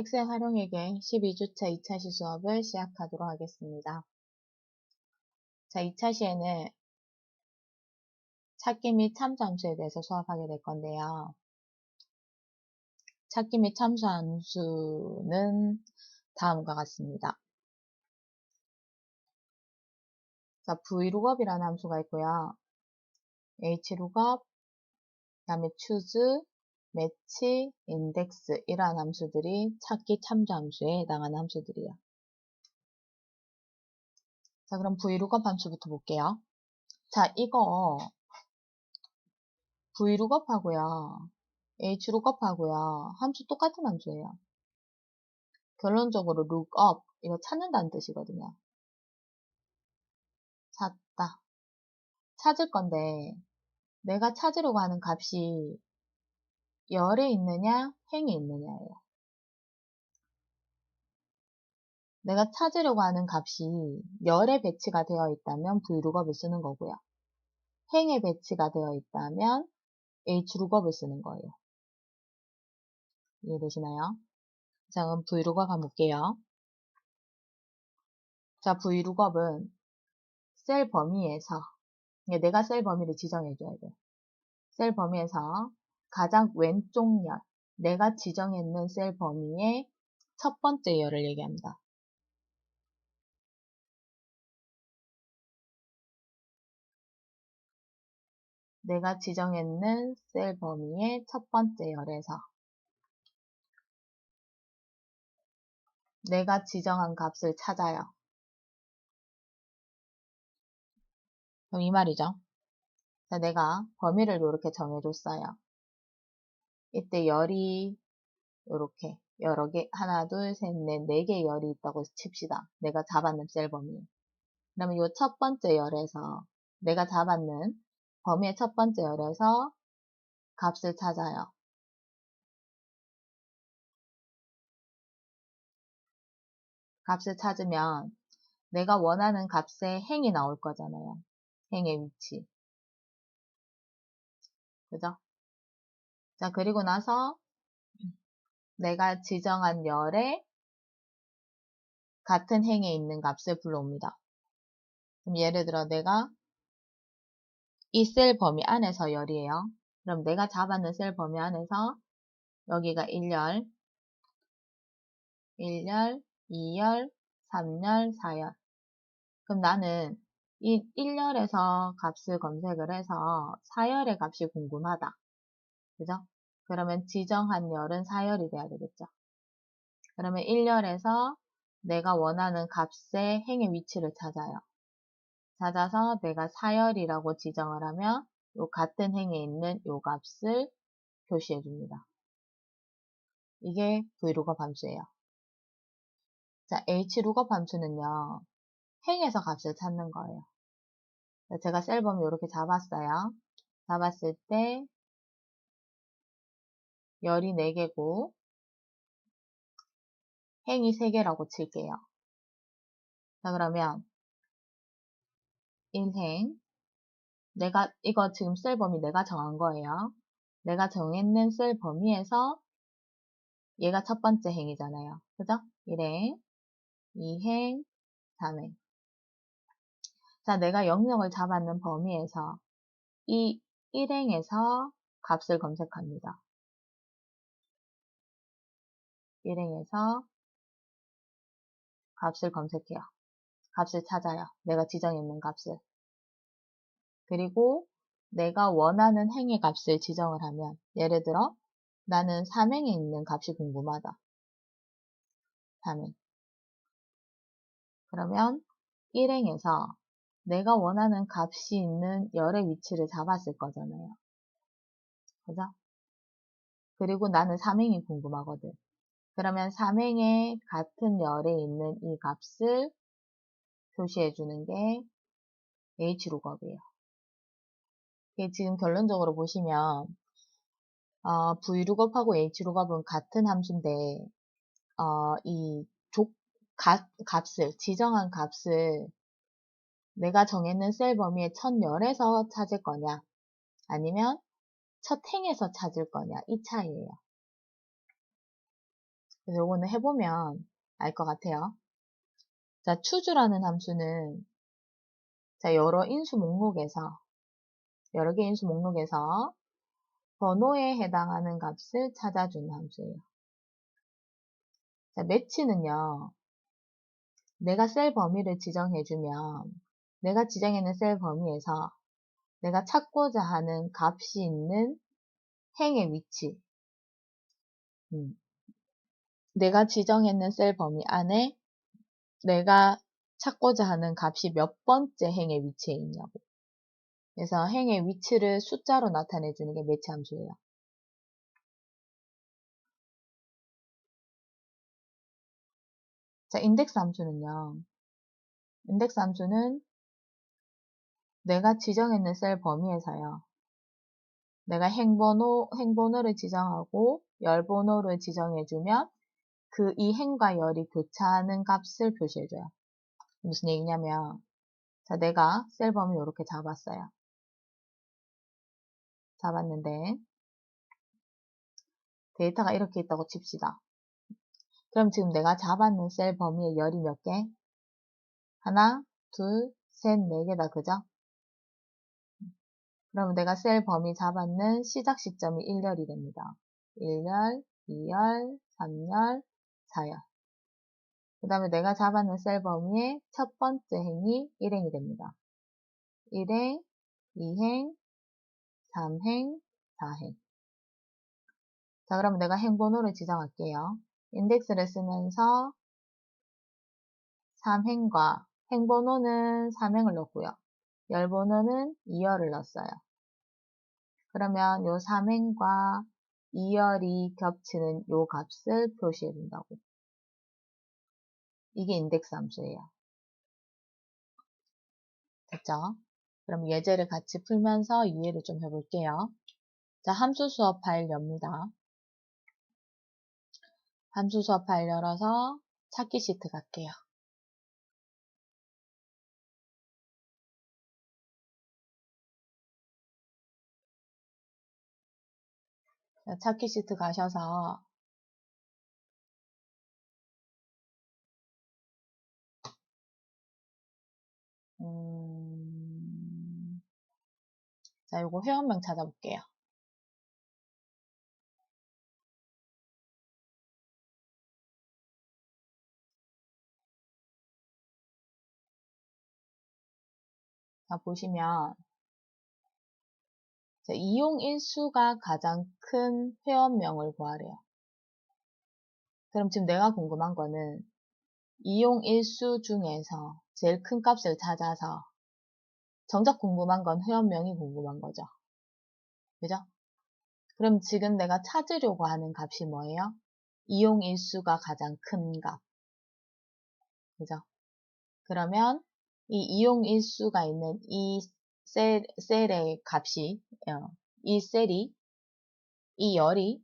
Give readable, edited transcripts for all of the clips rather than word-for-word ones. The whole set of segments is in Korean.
엑셀 활용에게 12주차 2차 시 수업을 시작하도록 하겠습니다. 자, 2차 시에는 찾기 및 참수 함수에 대해서 수업하게 될 건데요. 찾기 및 참수 함수는 다음과 같습니다. 자, vlookup이라는 함수가 있고요. hlookup, 그 다음에 choose, match, index 이러한 함수들이 찾기 참수 함수에 해당하는 함수들이에요. 자, 그럼 vlookup 함수부터 볼게요. 자, 이거 vlookup하고요. hlookup하고요. 함수 똑같은 함수예요. 결론적으로 lookup, 이거 찾는다는 뜻이거든요. 찾다. 찾을 건데 내가 찾으려고 하는 값이 열에 있느냐, 행에 있느냐예요. 내가 찾으려고 하는 값이 열에 배치가 되어 있다면 vlookup을 쓰는 거고요. 행에 배치가 되어 있다면 hlookup을 쓰는 거예요. 이해되시나요? 자, 그럼 vlookup 한번 볼게요. 자, vlookup은 셀 범위에서 내가 셀 범위를 지정해줘야 돼. 셀 범위에서 가장 왼쪽 열, 내가 지정했는 셀 범위의 첫 번째 열을 얘기합니다. 내가 지정했는 셀 범위의 첫 번째 열에서 내가 지정한 값을 찾아요. 그럼 이 말이죠. 자, 내가 범위를 이렇게 정해줬어요. 이때 열이 이렇게 여러 개, 하나, 둘, 셋, 넷, 네 개의 열이 있다고 칩시다. 내가 잡았는 셀 범위. 그러면 이 첫 번째 열에서 내가 잡았는 범위의 첫 번째 열에서 값을 찾아요. 값을 찾으면 내가 원하는 값의 행이 나올 거잖아요. 행의 위치. 그죠? 자, 그리고 나서 내가 지정한 열에 같은 행에 있는 값을 불러옵니다. 그럼 예를 들어 내가 이 셀 범위 안에서 열이에요. 그럼 내가 잡았는 셀 범위 안에서 여기가 1열, 1열, 2열, 3열, 4열. 그럼 나는 이 1열에서 값을 검색을 해서 4열의 값이 궁금하다. 그죠? 그러면 지정한 열은 4열이 돼야 되겠죠. 그러면 1열에서 내가 원하는 값의 행의 위치를 찾아요. 찾아서 내가 4열이라고 지정을 하면 요 같은 행에 있는 요 값을 표시해 줍니다. 이게 vlookup 함수예요. 자, hlookup 함수는요. 행에서 값을 찾는 거예요. 제가 셀 범위 이렇게 잡았어요. 잡았을 때 열이 4개고 행이 3개라고 칠게요. 자, 그러면 1행 내가 이거 지금 셀 범위 내가 정한 거예요. 내가 정했는 셀 범위에서 얘가 첫 번째 행이잖아요. 그죠? 1행, 2행, 3행. 자, 내가 영역을 잡았는 범위에서 이 1행에서 값을 검색합니다. 1행에서 값을 검색해요. 값을 찾아요. 내가 지정했는 값을. 그리고 내가 원하는 행의 값을 지정을 하면 예를 들어 나는 3행에 있는 값이 궁금하다. 3행. 그러면 1행에서 내가 원하는 값이 있는 열의 위치를 잡았을 거잖아요. 그죠? 그리고 나는 3행이 궁금하거든. 그러면 3행에 같은 열에 있는 이 값을 표시해 주는 게 hlookup이에요. 지금 결론적으로 보시면 vlookup하고 hlookup은 같은 함수인데 이 값을 지정한 값을 내가 정했는 셀 범위의 첫 열에서 찾을 거냐 아니면 첫 행에서 찾을 거냐 이 차이예요. 그래서 요거는 해보면 알 것 같아요. 자, choose라는 함수는 자, 여러 개 인수 목록에서 번호에 해당하는 값을 찾아주는 함수예요. 자, match는요, 내가 셀 범위를 지정해주면 내가 지정해놓은 셀 범위에서 내가 찾고자 하는 값이 있는 행의 위치, 내가 지정했는 셀 범위 안에 내가 찾고자 하는 값이 몇 번째 행의 위치에 있냐고. 그래서 행의 위치를 숫자로 나타내주는 게 매치 함수예요. 자, 인덱스 함수는요. 인덱스 함수는 내가 지정했는 셀 범위에서요. 내가 행번호를 지정하고 열번호를 지정해주면 그 이 행과 열이 교차하는 값을 표시해줘요. 무슨 얘기냐면, 자, 내가 셀 범위 이렇게 잡았어요. 잡았는데 데이터가 이렇게 있다고 칩시다. 그럼 지금 내가 잡았는 셀 범위의 열이 몇 개? 하나, 둘, 셋, 네 개다. 그죠? 그러면 내가 셀 범위 잡았는 시작 시점이 1열이 됩니다. 1열, 2열, 3열, 4열. 그 다음에 내가 잡았는 셀 범위의 첫 번째 행이 1행이 됩니다. 1행, 2행, 3행, 4행. 자, 그러면 내가 행번호를 지정할게요. 인덱스를 쓰면서 3행과 행번호는 3행을 넣고요. 열번호는 2열을 넣었어요. 그러면 요 3행과 2열이 겹치는 요 값을 표시해 준다고. 이게 인덱스 함수예요. 됐죠? 그럼 예제를 같이 풀면서 이해를 좀 해볼게요. 자, 함수 수업 파일 엽니다. 함수 수업 파일 열어서 찾기 시트 갈게요. 자, 찾기 시트 가셔서 자, 요거 회원명 찾아볼게요. 자, 보시면 자, 이용 일수가 가장 큰 회원명을 구하래요. 그럼 지금 내가 궁금한 거는 이용 일수 중에서 제일 큰 값을 찾아서 정작 궁금한 건 회원명이 궁금한 거죠. 그죠? 그럼 지금 내가 찾으려고 하는 값이 뭐예요? 이용 일수가 가장 큰 값. 그죠? 그러면 이 이용 일수가 있는 이 셀의 값이, 이 셀이, 이 열이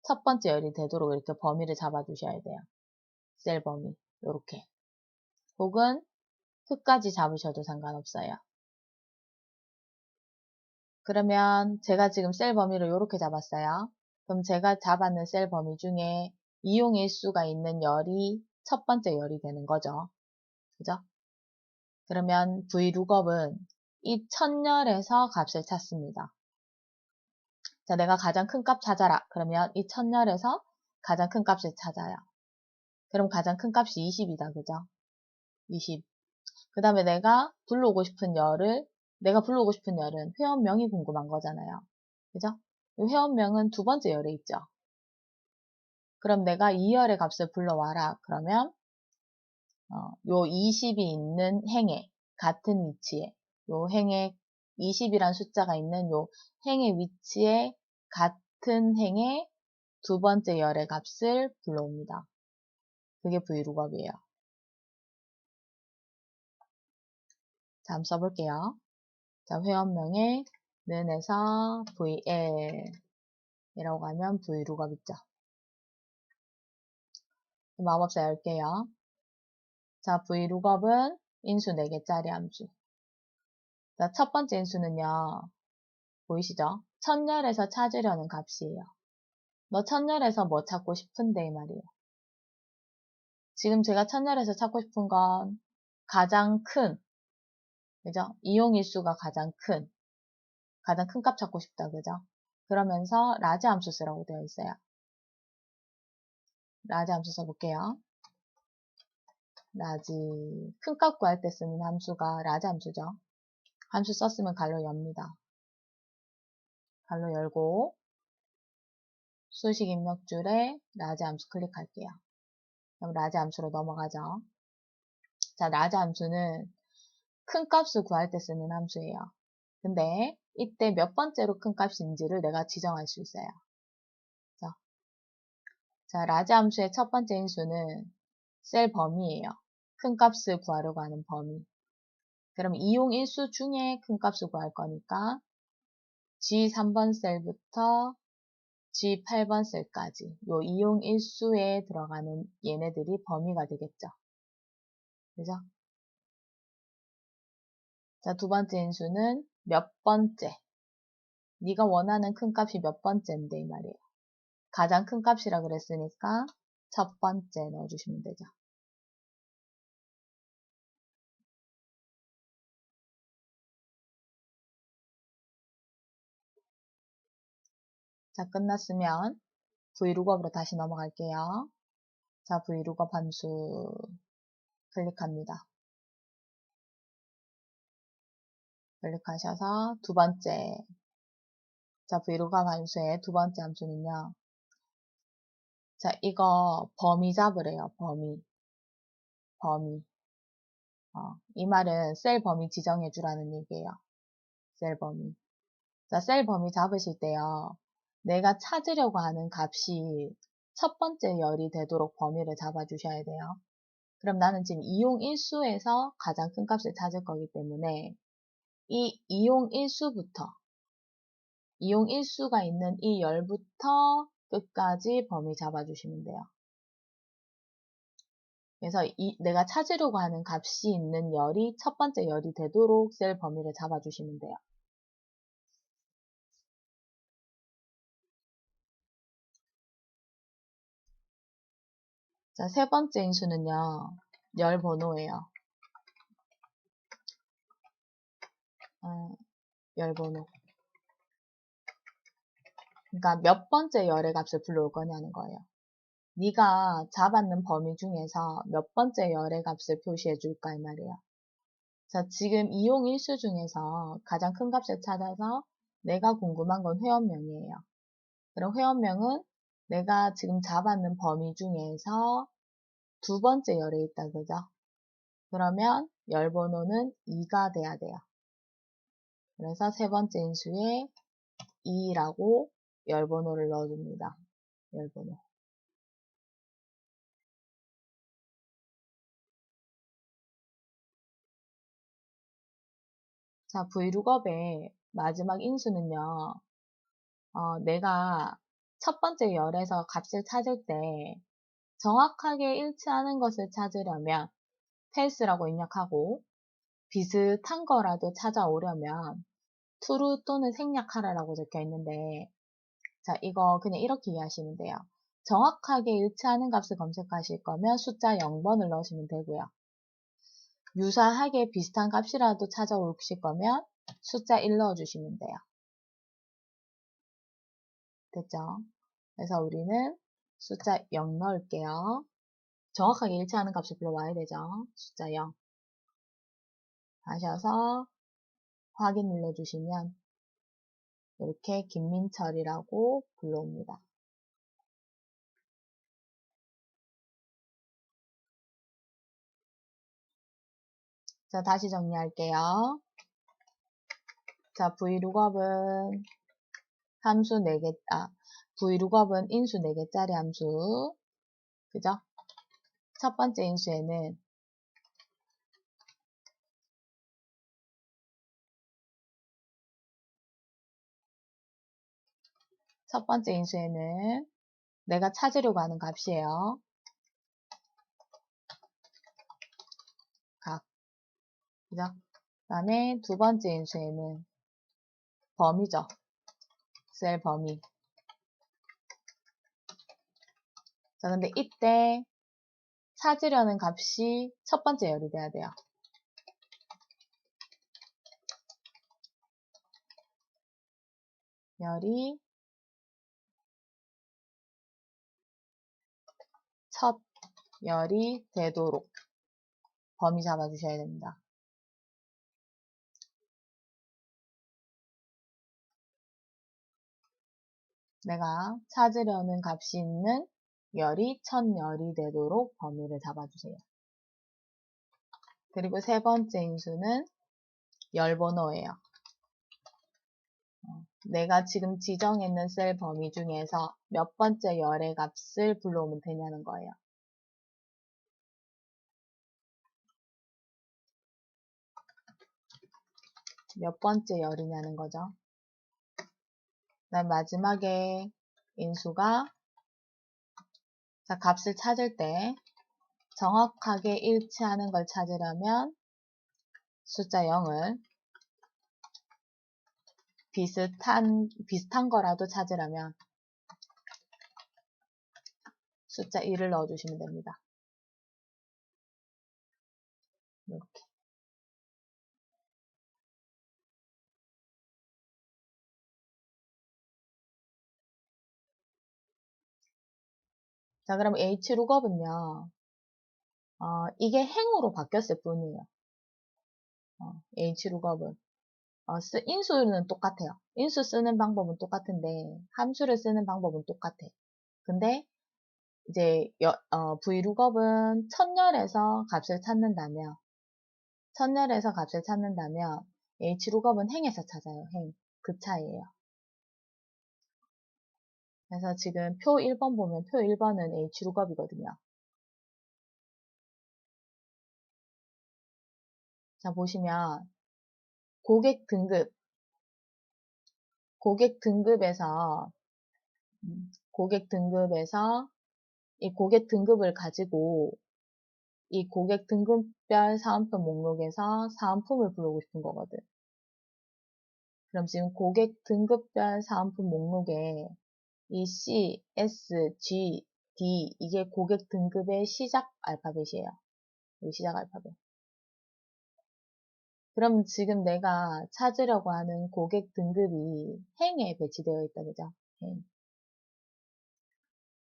첫 번째 열이 되도록 이렇게 범위를 잡아 주셔야 돼요. 셀 범위. 요렇게. 혹은 끝까지 잡으셔도 상관없어요. 그러면 제가 지금 셀 범위를 이렇게 잡았어요. 그럼 제가 잡았는 셀 범위 중에 이용 일수가 있는 열이 첫 번째 열이 되는 거죠. 그죠? 그러면 vlookup은 이 1000열에서 값을 찾습니다. 자, 내가 가장 큰 값 찾아라. 그러면 이 1000열에서 가장 큰 값을 찾아요. 그럼 가장 큰 값이 20이다. 그죠? 20. 그 다음에 내가 불러오고 싶은 열은 회원명이 궁금한 거잖아요. 그죠? 회원명은 두 번째 열에 있죠. 그럼 내가 이 열의 값을 불러와라. 그러면 요 20이 있는 행에 같은 위치에 요 행에 20이란 숫자가 있는 요 행의 위치에 같은 행의 두 번째 열의 값을 불러옵니다. 그게 vlookup이에요. 자, 한번 써볼게요. 자, 회원명에 는에서 vl 이라고 하면 vlookup 있죠. 마법사 열게요. 자, vlookup은 인수 4개짜리 함수. 자, 첫 번째 인수는요. 보이시죠? 1000열에서 찾으려는 값이에요. 너 1000열에서 뭐 찾고 싶은데 이 말이에요. 지금 제가 첫날에서 찾고 싶은 건 가장 큰, 그죠? 이용일수가 가장 큰 값 찾고 싶다, 그죠? 그러면서 라지 함수 쓰라고 되어 있어요. 라지 함수 써볼게요. 라지, 큰 값 구할 때 쓰는 함수가 라지 함수죠. 함수 썼으면 갈로 엽니다. 갈로 열고 수식 입력줄에 라지 함수 클릭할게요. 그럼 라지 함수로 넘어가죠. 자, 라지 함수는 큰 값을 구할 때 쓰는 함수예요. 근데 이때 몇 번째로 큰 값인지를 내가 지정할 수 있어요. 자, 라지 함수의 첫 번째 인수는 셀 범위예요. 큰 값을 구하려고 하는 범위. 그럼 이용 일수 중에 큰 값을 구할 거니까 G3번 셀부터 G8번 셀까지 요 이용 일수에 들어가는 얘네들이 범위가 되겠죠. 그죠? 자, 두 번째 인수는 몇 번째. 네가 원하는 큰 값이 몇 번째인데 이 말이에요. 가장 큰 값이라 그랬으니까 첫 번째 넣어주시면 되죠. 자, 끝났으면 VLOOKUP으로 다시 넘어갈게요. 자, VLOOKUP 함수 클릭합니다. 클릭하셔서 두 번째. 자, VLOOKUP 함수의 두 번째 함수는요. 자, 이거 범위 잡으래요. 범위. 이 말은 셀 범위 지정해 주라는 얘기예요. 셀 범위. 자, 셀 범위 잡으실 때요. 내가 찾으려고 하는 값이 첫 번째 열이 되도록 범위를 잡아 주셔야 돼요. 그럼 나는 지금 이용 일수에서 가장 큰 값을 찾을 거기 때문에 이 이용 일수가 있는 이 열부터 끝까지 범위 잡아주시면 돼요. 그래서 내가 찾으려고 하는 값이 있는 열이 첫 번째 열이 되도록 셀 범위를 잡아주시면 돼요. 자, 세 번째 인수는요, 열 번호예요. 열 번호. 그러니까 몇 번째 열의 값을 불러올 거냐는 거예요. 네가 잡았는 범위 중에서 몇 번째 열의 값을 표시해 줄까 이 말이에요. 자, 지금 이용 일수 중에서 가장 큰 값을 찾아서 내가 궁금한 건 회원명이에요. 그럼 회원명은 내가 지금 잡았는 범위 중에서 두 번째 열에 있다, 그죠? 그러면 열 번호는 2가 돼야 돼요. 그래서 세 번째 인수에 2라고 열 번호를 넣어줍니다. 열 번호. 자, VLOOKUP의 마지막 인수는요, 내가 첫 번째 열에서 값을 찾을 때 정확하게 일치하는 것을 찾으려면 텔스라고 입력하고 비슷한 거라도 찾아오려면 true 또는 생략하라라고 적혀 있는데 자, 이거 그냥 이렇게 이해하시면 돼요. 정확하게 일치하는 값을 검색하실 거면 숫자 0번을 넣으시면 되고요. 유사하게 비슷한 값이라도 찾아오실 거면 숫자 1 넣어주시면 돼요. 됐죠? 그래서 우리는 숫자 0 넣을게요. 정확하게 일치하는 값을 불러와야 되죠. 숫자 0. 하셔서 확인 눌러주시면 이렇게 김민철이라고 불러옵니다. 자, 다시 정리할게요. 자, VLOOKUP은 함수 4개, VLOOKUP은 인수 4개짜리 함수. 그죠? 첫 번째 인수에는 내가 찾으려고 하는 값이에요. 값. 그죠? 그 다음에 두 번째 인수에는 범위죠. 셀 범위. 자, 근데 이때 찾으려는 값이 첫 번째 열이 돼야 돼요. 열이 첫 열이 되도록 범위 잡아주셔야 됩니다. 내가 찾으려는 값이 있는 열이 첫 열이 되도록 범위를 잡아주세요. 그리고 세 번째 인수는 열 번호예요. 내가 지금 지정했는 셀 범위 중에서 몇 번째 열의 값을 불러오면 되냐는 거예요. 몇 번째 열이냐는 거죠. 그다음 마지막에 인수가 자, 값을 찾을 때 정확하게 일치하는 걸 찾으려면 숫자 0을 비슷한 거라도 찾으려면 숫자 1을 넣어주시면 됩니다. 이렇게. 자, 그럼 HLOOKUP은요, 이게 행으로 바뀌었을 뿐이에요. HLOOKUP은. 인수는 똑같아요. 인수 쓰는 방법은 똑같은데, 함수를 쓰는 방법은 똑같아. 근데, 이제, VLOOKUP은 첫열에서 값을 찾는다면, HLOOKUP은 행에서 찾아요. 행. 그 차이예요. 그래서 지금 표 1번 보면 표 1번은 HLOOKUP이거든요. 자, 보시면 고객 등급에서 이 고객 등급을 가지고 이 고객 등급별 사은품 목록에서 사은품을 부르고 싶은 거거든. 그럼 지금 고객 등급별 사은품 목록에 이 C, S, G, D 이게 고객 등급의 시작 알파벳이에요. 이 시작 알파벳. 그럼 지금 내가 찾으려고 하는 고객 등급이 행에 배치되어 있다, 그죠? 행.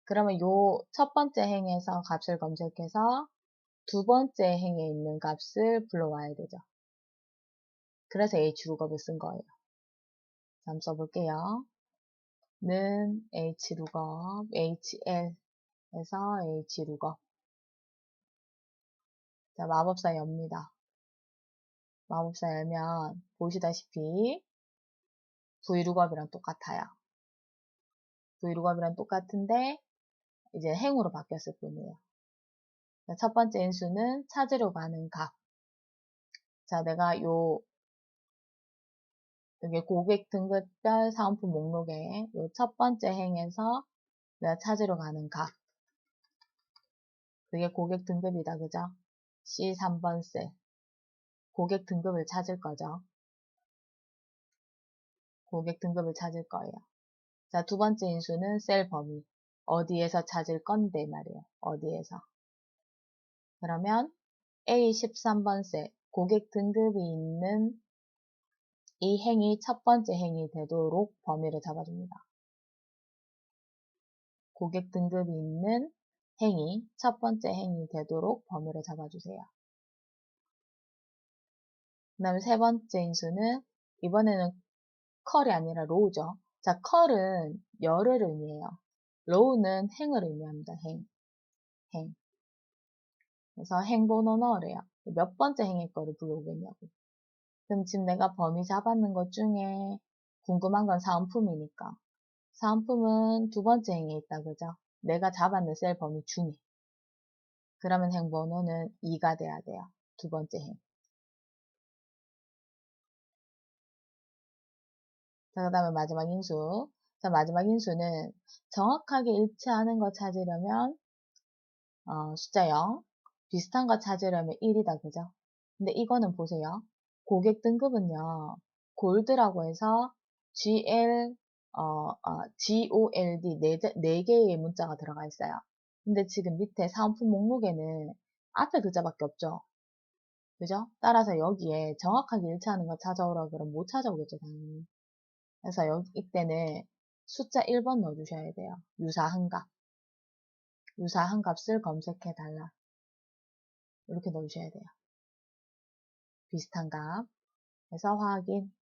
그러면 요 첫 번째 행에서 값을 검색해서 두 번째 행에 있는 값을 불러와야 되죠. 그래서 HLOOKUP을 쓴 거예요. 자, 한번 써볼게요. 는 HLOOKUP, HL에서 HLOOKUP. 자, 마법사 엽니다. 마법사 열면 보시다시피 VLOOKUP이랑 똑같아요. VLOOKUP이랑 똑같은데 이제 행으로 바뀌었을 뿐이에요. 자, 첫 번째 인수는 찾으려고 하는 값. 자, 내가 여기 고객 등급별 사은품 목록에 요 첫 번째 행에서 내가 찾으러 가는 값. 그게 고객 등급이다, 그죠? C3번 셀. 고객 등급을 찾을 거죠. 고객 등급을 찾을 거예요. 자, 두 번째 인수는 셀 범위. 어디에서 찾을 건데 말이에요. 어디에서. 그러면 A13번 셀. 고객 등급이 있는 이 행이 첫 번째 행이 되도록 범위를 잡아줍니다. 고객 등급이 있는 행이 첫 번째 행이 되도록 범위를 잡아주세요. 그 다음에 세 번째 인수는 이번에는 컬이 아니라 로우죠. 자, 컬은 열을 의미해요. 로우는 행을 의미합니다. 행. 그래서 행번호 넣으래요. 몇 번째 행의 거를 불러오겠냐고. 그럼 지금 내가 범위 잡았는 것 중에 궁금한 건 사은품이니까. 사은품은 두 번째 행에 있다, 그죠? 내가 잡았는 셀 범위 중에. 그러면 행번호는 2가 돼야 돼요. 두 번째 행. 자, 그 다음에 마지막 인수. 자, 마지막 인수는 정확하게 일치하는 거 찾으려면 숫자 0, 비슷한 거 찾으려면 1이다, 그죠? 근데 이거는 보세요. 고객 등급은요, 골드라고 해서 GOLD 네 개의 문자가 들어가 있어요. 근데 지금 밑에 사은품 목록에는 앞에 글자밖에 없죠. 그죠? 따라서 여기에 정확하게 일치하는 거 찾아오라 그러면 못 찾아오겠죠, 당연히. 그래서 여기 이때는 숫자 1번 넣어주셔야 돼요. 유사한 값. 유사한 값을 검색해 달라. 이렇게 넣으셔야 돼요. 비슷한 값. 그래서 확인.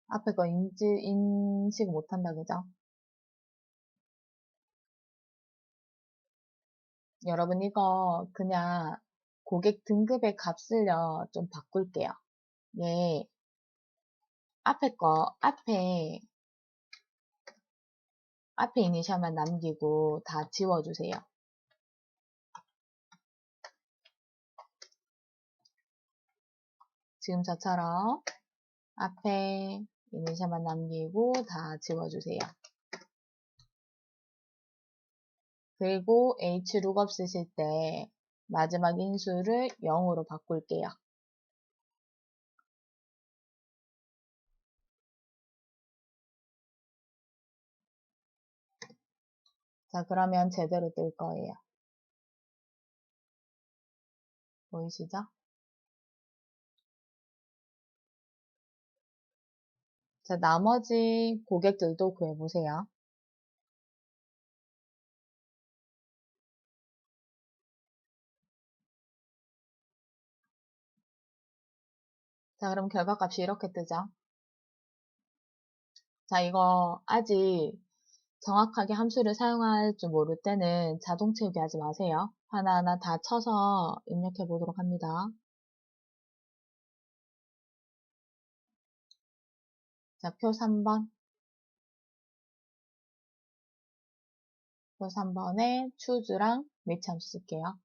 앞에 거 인식 못한다, 그죠? 여러분, 이거 그냥 고객 등급의 값을요, 좀 바꿀게요. 예, 앞에 이니셜만 남기고 다 지워주세요. 지금 저처럼 앞에 이니셜만 남기고 다 지워주세요. 그리고 hlookup 쓰실 때 마지막 인수를 0으로 바꿀게요. 자, 그러면 제대로 뜰 거예요. 보이시죠? 자, 나머지 고객들도 구해보세요. 자, 그럼 결과값이 이렇게 뜨죠? 자, 이거 아직 정확하게 함수를 사용할 줄 모를 때는 자동 채우기 하지 마세요. 하나하나 다 쳐서 입력해 보도록 합니다. 자, 표 3번. 표 3번에 choose랑 매치 함수 쓸게요.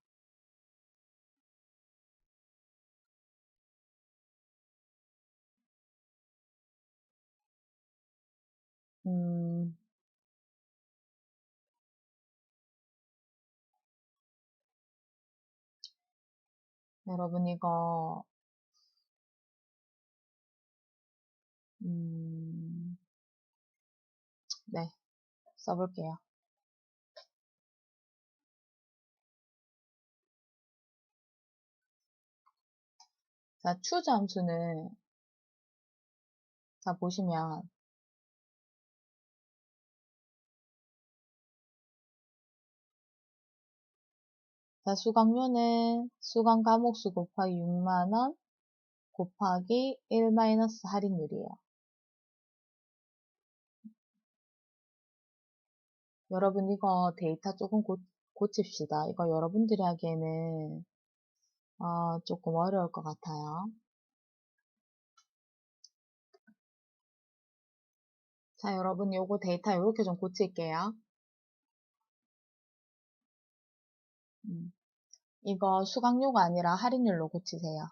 여러분 이거 네, 써볼게요. 자, choose 함수는 자, 보시면 자, 수강료는 수강 과목수 곱하기 6만원 곱하기 1 마이너스 할인율이에요. 여러분 이거 데이터 조금 고칩시다. 이거 여러분들이 하기에는 조금 어려울 것 같아요. 자, 여러분 요거 데이터 이렇게 좀 고칠게요. 이거 수강료가 아니라 할인율로 고치세요.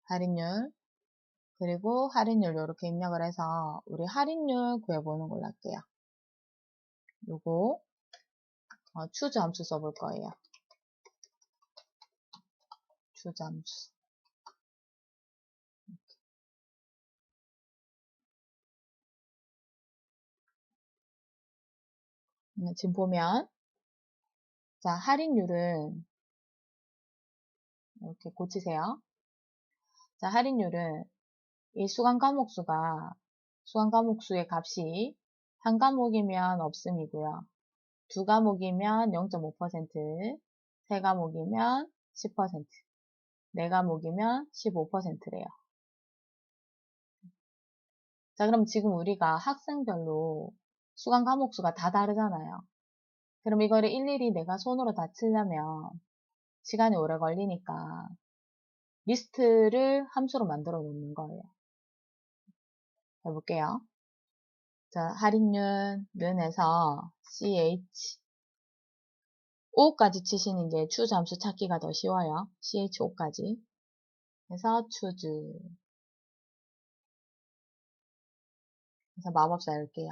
할인율. 그리고 할인율 이렇게 입력을 해서 우리 할인율 구해보는 걸로 할게요. 요거 choose 함수 써볼 거예요. choose 함수. 지금 보면 자, 할인율은 이렇게 고치세요. 자, 할인율은 이 수강 과목수의 값이 한 과목이면 없음이고요. 두 과목이면 0.5%, 세 과목이면 10%, 네 과목이면 15%래요. 자, 그럼 지금 우리가 학생별로 수강 과목수가 다 다르잖아요. 그럼 이거를 일일이 내가 손으로 다 치려면 시간이 오래 걸리니까 리스트를 함수로 만들어 놓는 거예요. 해볼게요. 자, 할인율은에서 ch 5까지 치시는 게 choose 함수 찾기가 더 쉬워요. ch5까지. 그래서 choose. 그래서 마법사 열게요.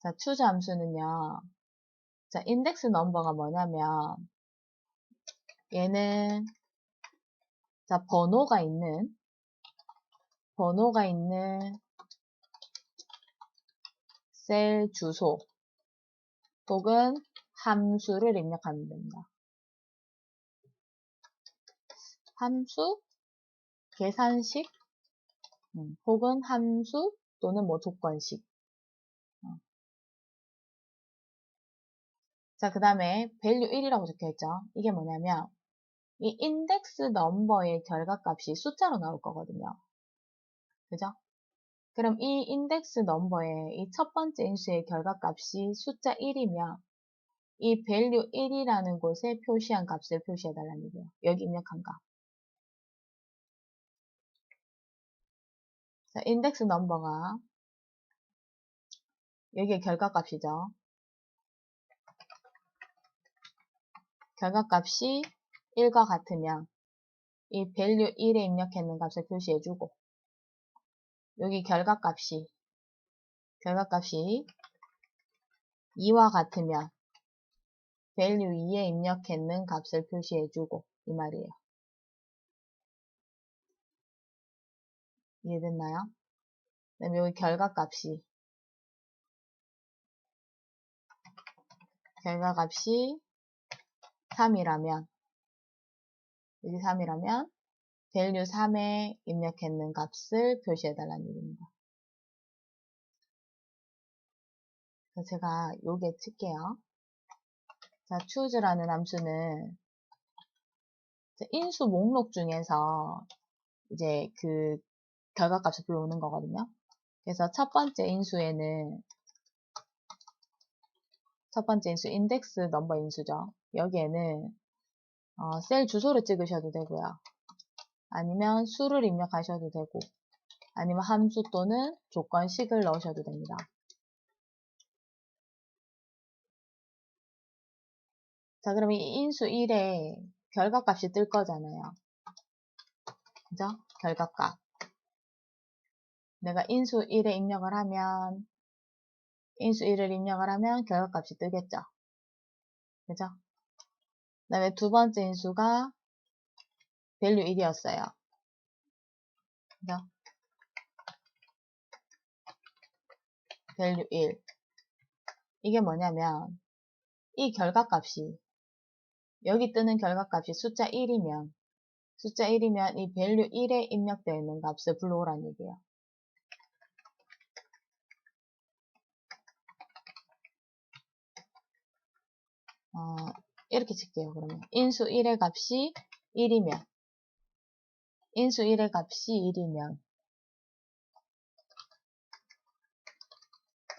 자, choose 함수는요. 자, 인덱스 넘버가 뭐냐면 얘는 자, 번호가 있는 번호가 있는 셀 주소 혹은 함수를 입력하면 됩니다. 함수, 계산식, 혹은 함수 또는 뭐 조건식. 자, 그 다음에 value 1이라고 적혀있죠. 이게 뭐냐면 이 인덱스 넘버의 결과값이 숫자로 나올 거거든요. 그죠? 그럼 이 인덱스 넘버의 이 첫 번째 인수의 결과값이 숫자 1이면 이 value 1이라는 곳에 표시한 값을 표시해달라는 얘기예요. 여기 입력한 값. 자, 인덱스 넘버가 여기에 결과값이죠. 결과값이 1과 같으면 이 value 1에 입력했는 값을 표시해주고 여기 결과값이 2와 같으면 value 2에 입력했는 값을 표시해주고 이 말이에요. 이해됐나요? 그다음에 여기 결과값이 3이라면 여기 3이라면 value 3에 입력했는 값을 표시해달라는 얘기입니다. 그래서 제가 요게 칠게요. 자, choose라는 함수는 인수 목록 중에서 이제 그 결과값을 불러오는 거거든요. 그래서 첫 번째 인수 인덱스 넘버 인수죠. 여기에는 셀 주소를 찍으셔도 되고요. 아니면 수를 입력하셔도 되고 아니면 함수 또는 조건식을 넣으셔도 됩니다. 자, 그럼 이 인수 1에 결과값이 뜰 거잖아요. 그죠? 결과값. 내가 인수 1에 입력을 하면 결과값이 뜨겠죠. 그죠? 그 다음에 두 번째 인수가 value 1이었어요. 그죠? value 1. 이게 뭐냐면 이 결과값이 여기 뜨는 결과값이 숫자 1이면 이 value 1에 입력되어 있는 값을 불러오라는 얘기예요. 이렇게 칠게요. 그러면 인수 1의 값이 1이면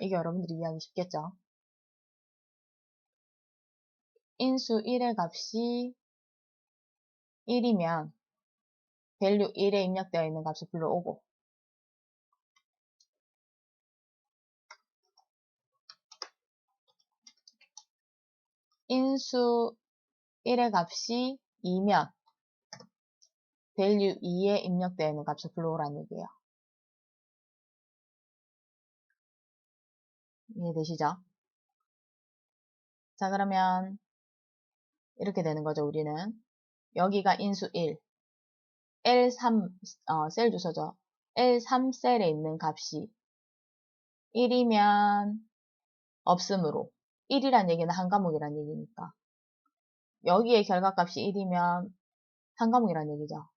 이게 여러분들이 이해하기 쉽겠죠? 인수 1의 값이 1이면 value 1에 입력되어 있는 값을 불러오고 인수 1의 값이 2면 value 2에 입력되어 있는 값을 불러오라는 얘기예요. 이해되시죠? 자, 그러면 이렇게 되는 거죠, 우리는. 여기가 인수 1, L3, 셀 주소죠. L3 셀에 있는 값이 1이면 없으므로 1이란 얘기는 한 과목이란 얘기니까 여기에 결과값이 1이면 한 과목이란 얘기죠.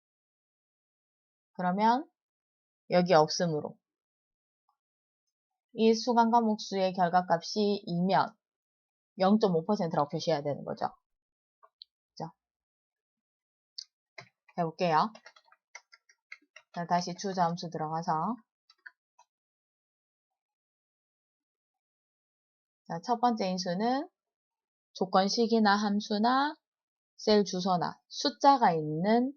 그러면 여기 없으므로 이 수강 과목 수의 결과값이 2면 0.5%라고 표시해야 되는 거죠. 그죠? 해볼게요. 자, 다시 choose 함수 들어가서 자, 첫 번째 인수는 조건식이나 함수나 셀 주소나 숫자가 있는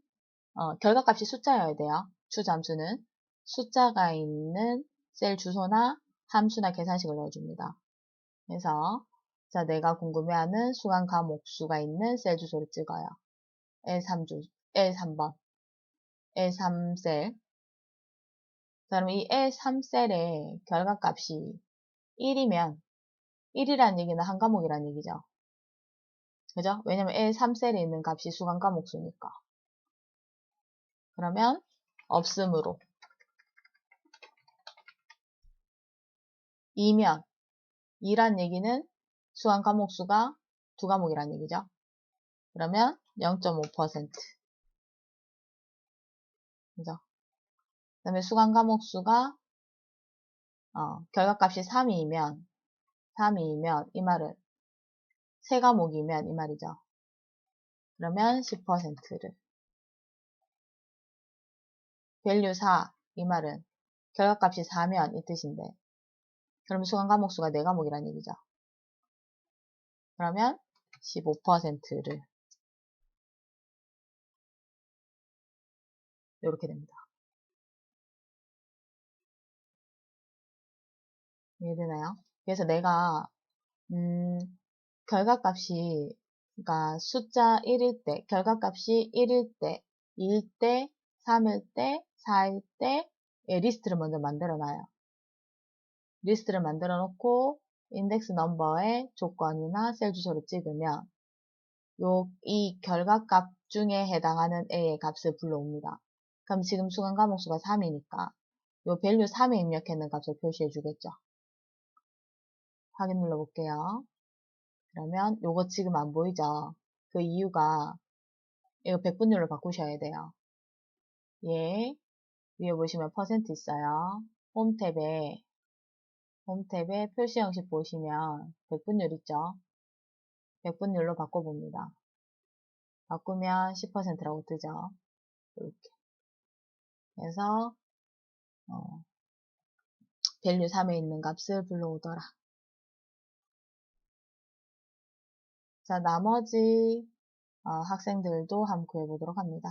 결과값이 숫자여야 돼요. choose 함수는 숫자가 있는 셀 주소나 함수나 계산식을 넣어줍니다. 그래서 자, 내가 궁금해하는 수강 과목 수가 있는 셀 주소를 찍어요. L3번, L3셀. 그럼 이 L3셀의 결과값이 1이면 1이라는 얘기는 한 과목이라는 얘기죠. 그죠? 왜냐면 L3셀에 있는 값이 수강 과목 수니까. 그러면 없으므로 2면 2란 얘기는 수강 과목 수가 2과목이란 얘기죠. 그러면 0.5%. 그죠? 그 다음에 수강 과목 수가 결과값이 3이면 이 말은 3과목이면 이 말이죠. 그러면 10%를 value 4 이 말은 결과값이 4면 이 뜻인데 그럼 수강 과목 수가 4과목이란 얘기죠. 그러면 15%를 이렇게 됩니다. 이해되나요? 그래서 내가 결과값이 그러니까 숫자 1일 때 결과값이 1일 때 2일 때 3일 때 4일 때 리스트를 먼저 만들어 놔요. 리스트를 만들어 놓고 인덱스 넘버에 조건이나 셀 주소를 찍으면 이 결과값 중에 해당하는 A의 값을 불러옵니다. 그럼 지금 수강 과목 수가 3이니까 요 value 3에 입력했는 값을 표시해 주겠죠. 확인 눌러볼게요. 그러면 요거 지금 안 보이죠? 그 이유가 이거 백분율로 바꾸셔야 돼요. 예, 위에 보시면 퍼센트 있어요. 홈탭에 표시 형식 보시면 백분율 있죠? 백분율로 바꿔봅니다. 바꾸면 10%라고 뜨죠? 이렇게. 그래서 value 3에 있는 값을 불러오더라. 자, 나머지 학생들도 한번 구해보도록 합니다.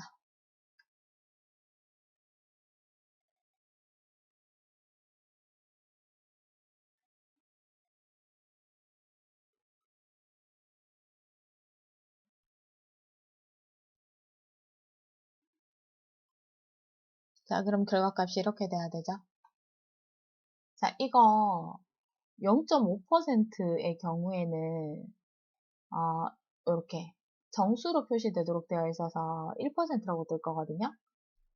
자, 그럼 결과값이 이렇게 돼야 되죠? 자, 이거 0.5%의 경우에는 이렇게 정수로 표시되도록 되어 있어서 1%라고 뜰 거거든요.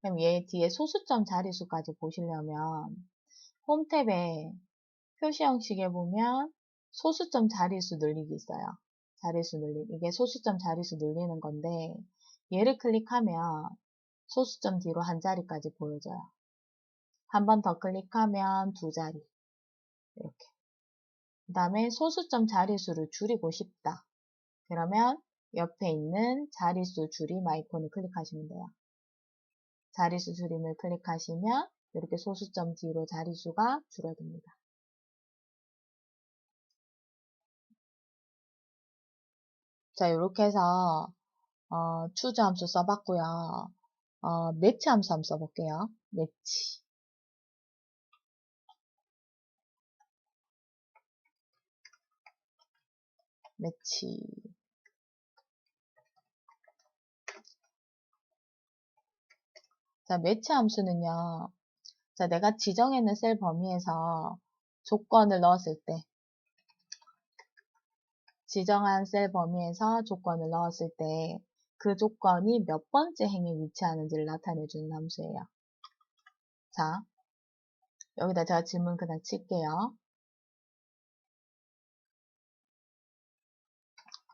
그럼 얘 뒤에 소수점 자릿수까지 보시려면 홈탭에 표시 형식에 보면 소수점 자릿수 늘리기 있어요. 자릿수 늘리기. 이게 소수점 자릿수 늘리는 건데 얘를 클릭하면 소수점 뒤로 한 자리까지 보여져요. 한 번 더 클릭하면 2자리. 이렇게. 그 다음에 소수점 자릿수를 줄이고 싶다. 그러면 옆에 있는 자릿수 줄임 아이콘을 클릭하시면 돼요. 자릿수 줄임을 클릭하시면 이렇게 소수점 뒤로 자릿수가 줄어듭니다. 자, 이렇게 해서 추주 함수 써봤고요. 매치 함수 한번 써볼게요. 매치. 자, 매치 함수는요. 자, 내가 지정했는 셀 범위에서 조건을 넣었을 때 지정한 셀 범위에서 조건을 넣었을 때 그 조건이 몇 번째 행에 위치하는지를 나타내주는 함수예요. 자, 여기다 제가 질문 그냥 칠게요.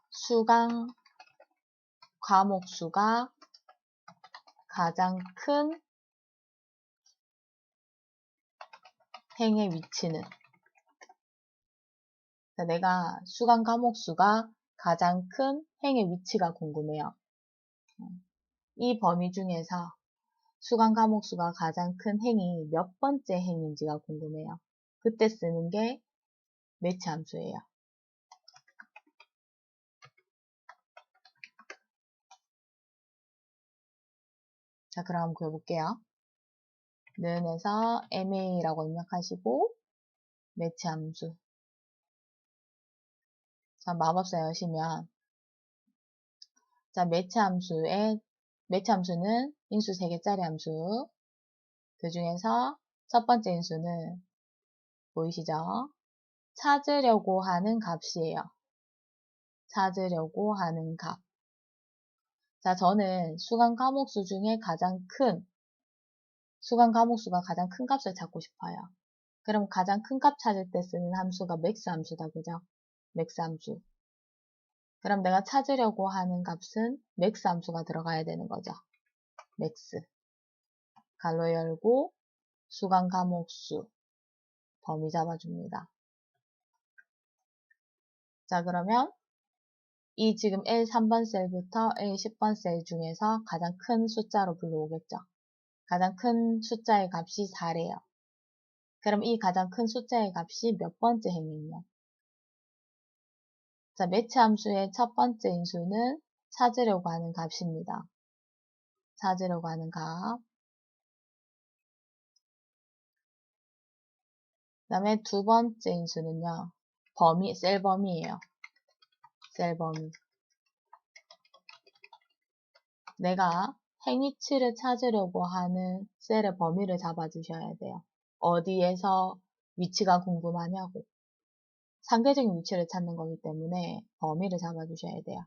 수강 과목 수가 가장 큰 행의 위치는 자, 내가 수강 과목 수가 가장 큰 행의 위치가 궁금해요. 이 범위 중에서 수강 과목 수가 가장 큰 행이 몇 번째 행인지가 궁금해요. 그때 쓰는 게 매치 함수예요. 자, 그럼 한번 구해볼게요. 는에서 ma라고 입력하시고 매치 함수. 자, 마법사 여시면 자, 매치 함수는 인수 3개짜리 함수. 그 중에서 첫 번째 인수는 보이시죠? 찾으려고 하는 값이에요. 찾으려고 하는 값. 자, 저는 수강 과목수 중에 수강 과목수가 가장 큰 값을 찾고 싶어요. 그럼 가장 큰 값 찾을 때 쓰는 함수가 맥스 함수다. 그죠? 맥스 함수. 그럼 내가 찾으려고 하는 값은 맥스 함수가 들어가야 되는 거죠. 맥스. 가로 열고 수강 과목수 범위 잡아줍니다. 자, 그러면 이 지금 L 3번 셀부터 L 10번 셀 중에서 가장 큰 숫자로 불러오겠죠. 가장 큰 숫자의 값이 4래요. 그럼 이 가장 큰 숫자의 값이 몇 번째 행이냐? 자, 매치 함수의 첫 번째 인수는 찾으려고 하는 값입니다. 찾으려고 하는 값. 그 다음에 두 번째 인수는요. 범위, 셀 범위예요. 셀 범위. 내가 행위치를 찾으려고 하는 셀의 범위를 잡아주셔야 돼요. 어디에서 위치가 궁금하냐고. 상대적인 위치를 찾는 거기 때문에 범위를 잡아주셔야 돼요.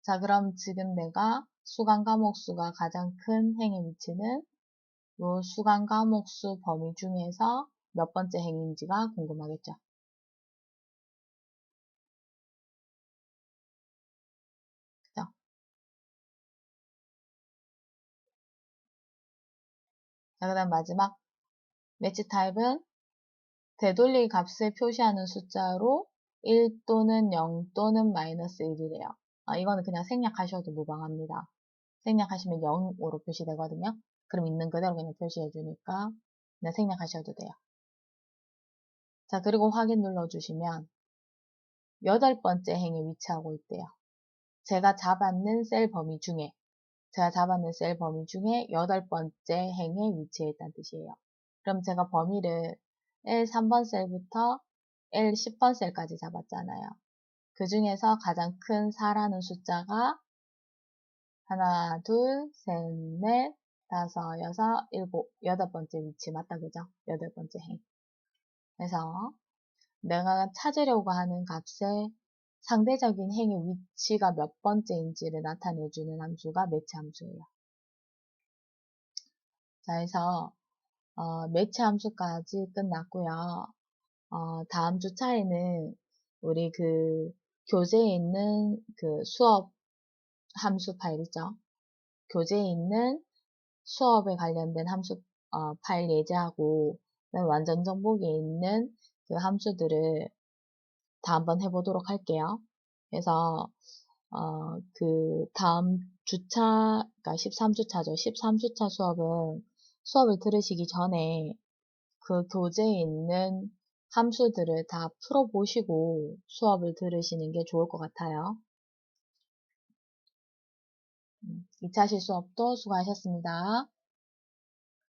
자, 그럼 지금 내가 수강 과목수가 가장 큰 행의 위치는 이 수강 과목수 범위 중에서 몇 번째 행인지가 궁금하겠죠. 그죠? 자, 그 다음 마지막 매치 타입은 되돌릴 값을 표시하는 숫자로 1 또는 0 또는 마이너스 1이래요. 이거는 그냥 생략하셔도 무방합니다. 생략하시면 0으로 표시되거든요. 그럼 있는 그대로 그냥 표시해 주니까 그냥 생략하셔도 돼요. 자, 그리고 확인 눌러주시면 8번째 행에 위치하고 있대요. 제가 잡았는 셀 범위 중에 8번째 행에 위치해 있다는 뜻이에요. 그럼 제가 범위를 L 3번 셀부터 L 10번 셀까지 잡았잖아요. 그 중에서 가장 큰 4라는 숫자가 하나, 둘, 셋, 넷, 다섯, 여섯, 일곱, 8번째 위치 맞다, 그죠? 8번째 행. 그래서 내가 찾으려고 하는 값의 상대적인 행의 위치가 몇 번째인지를 나타내주는 함수가 매치 함수예요. 자, 해서 매치 함수까지 끝났고요. 다음 주차에는 우리 그 교재에 있는 그 수업 함수 파일 있죠? 교재에 있는 수업에 관련된 함수 파일 예제하고 완전 정복에 있는 그 함수들을 다 한번 해보도록 할게요. 그래서 그 다음 주차, 그러니까 13주차죠. 13주차 수업은 수업을 들으시기 전에 그 교재에 있는 함수들을 다 풀어보시고 수업을 들으시는 게 좋을 것 같아요. 2차 실수업도 수고하셨습니다.